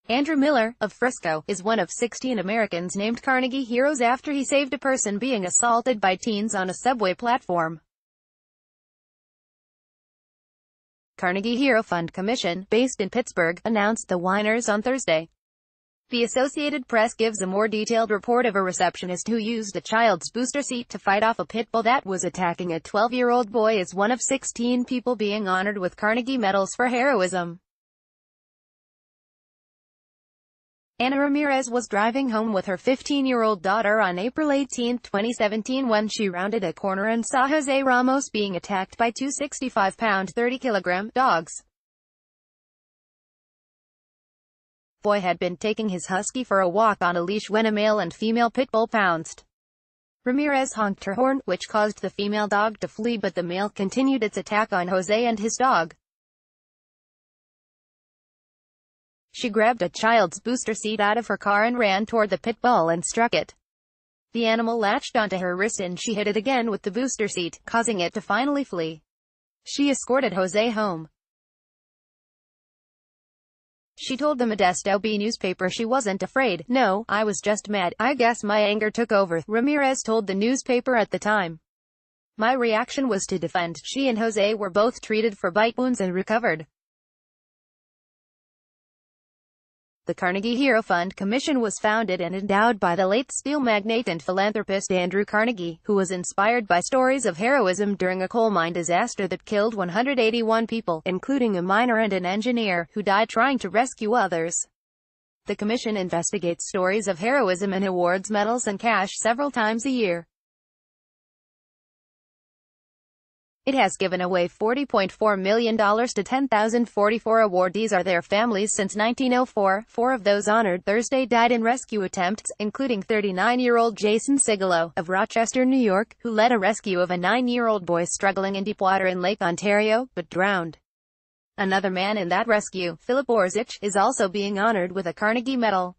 Andrew Miller, of Frisco, is one of 16 Americans named Carnegie heroes after he saved a person being assaulted by teens on a subway platform. Carnegie Hero Fund Commission, based in Pittsburgh, announced the winners on Thursday. The Associated Press gives a more detailed report of a receptionist who used a child's booster seat to fight off a pit bull that was attacking a 12-year-old boy as one of 16 people being honored with Carnegie medals for heroism. Ana Ramirez was driving home with her 15-year-old daughter on April 18, 2017 when she rounded a corner and saw Jose Ramos being attacked by two 65-pound, 30-kilogram dogs. The boy had been taking his husky for a walk on a leash when a male and female pit bull pounced. Ramirez honked her horn, which caused the female dog to flee, but the male continued its attack on Jose and his dog. She grabbed a child's booster seat out of her car and ran toward the pit bull and struck it. The animal latched onto her wrist and she hit it again with the booster seat, causing it to finally flee. She escorted Jose home. She told the Modesto Bee newspaper she wasn't afraid. "No, I was just mad. I guess my anger took over," Ramirez told the newspaper at the time. "My reaction was to defend." She and Jose were both treated for bite wounds and recovered. The Carnegie Hero Fund Commission was founded and endowed by the late steel magnate and philanthropist Andrew Carnegie, who was inspired by stories of heroism during a coal mine disaster that killed 181 people, including a miner and an engineer, who died trying to rescue others. The commission investigates stories of heroism and awards medals and cash several times a year. It has given away $40.4 million to 10,044 awardees or their families since 1904. Four of those honored Thursday died in rescue attempts, including 39-year-old Jason Sigelo, of Rochester, New York, who led a rescue of a 9-year-old boy struggling in deep water in Lake Ontario, but drowned. Another man in that rescue, Philip Orzich, is also being honored with a Carnegie Medal.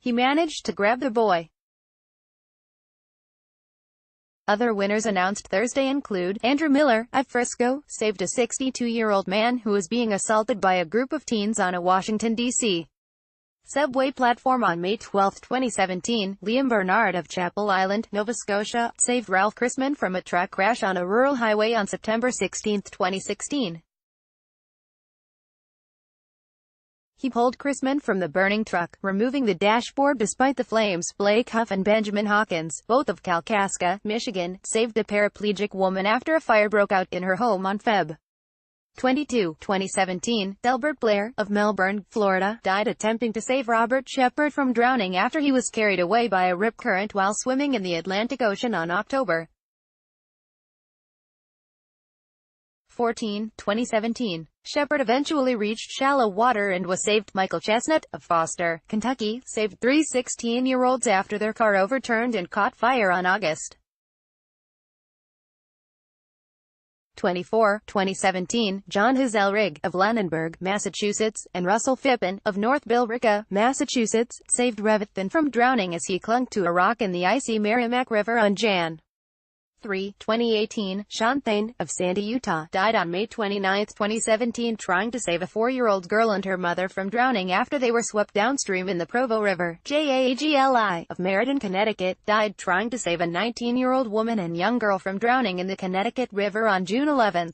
He managed to grab the boy. Other winners announced Thursday include Andrew Miller, of Frisco, saved a 62-year-old man who was being assaulted by a group of teens on a Washington, D.C. subway platform on May 12, 2017. Liam Bernard of Chapel Island, Nova Scotia, saved Ralph Chrisman from a truck crash on a rural highway on September 16, 2016. He pulled Chrisman from the burning truck, removing the dashboard despite the flames. Blake Huff and Benjamin Hawkins, both of Kalkaska, Michigan, saved a paraplegic woman after a fire broke out in her home on Feb. 22, 2017. Delbert Blair, of Melbourne, Florida, died attempting to save Robert Shepard from drowning after he was carried away by a rip current while swimming in the Atlantic Ocean on October 14, 2017. Shepard eventually reached shallow water and was saved. Michael Chestnut, of Foster, Kentucky, saved three 16-year-olds after their car overturned and caught fire on August 24, 2017. John Hazelrig, of Lunenburg, Massachusetts, and Russell Phippen, of North Billerica, Massachusetts, saved Revithan from drowning as he clung to a rock in the icy Merrimack River on Jan. 3, 2018. Sean Thane, of Sandy, Utah, died on May 29, 2017 trying to save a 4-year-old girl and her mother from drowning after they were swept downstream in the Provo River. Jagli, of Meriden, Connecticut, died trying to save a 19-year-old woman and young girl from drowning in the Connecticut River on June 11.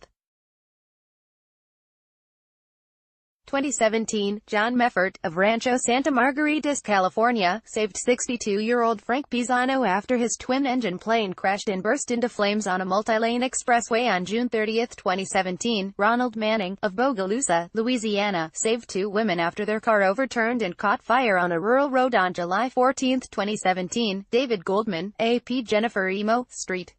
2017. John Meffert, of Rancho Santa Margaritas, California, saved 62-year-old Frank Pisano after his twin-engine plane crashed and burst into flames on a multi-lane expressway on June 30, 2017. Ronald Manning, of Bogalusa, Louisiana, saved two women after their car overturned and caught fire on a rural road on July 14, 2017. David Goldman, AP Jennifer Emo Street,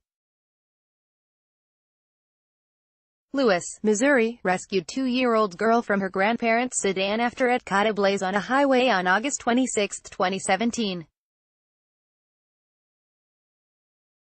Louis, Missouri, rescued 2-year-old girl from her grandparents' sedan after it caught ablaze on a highway on August 26, 2017.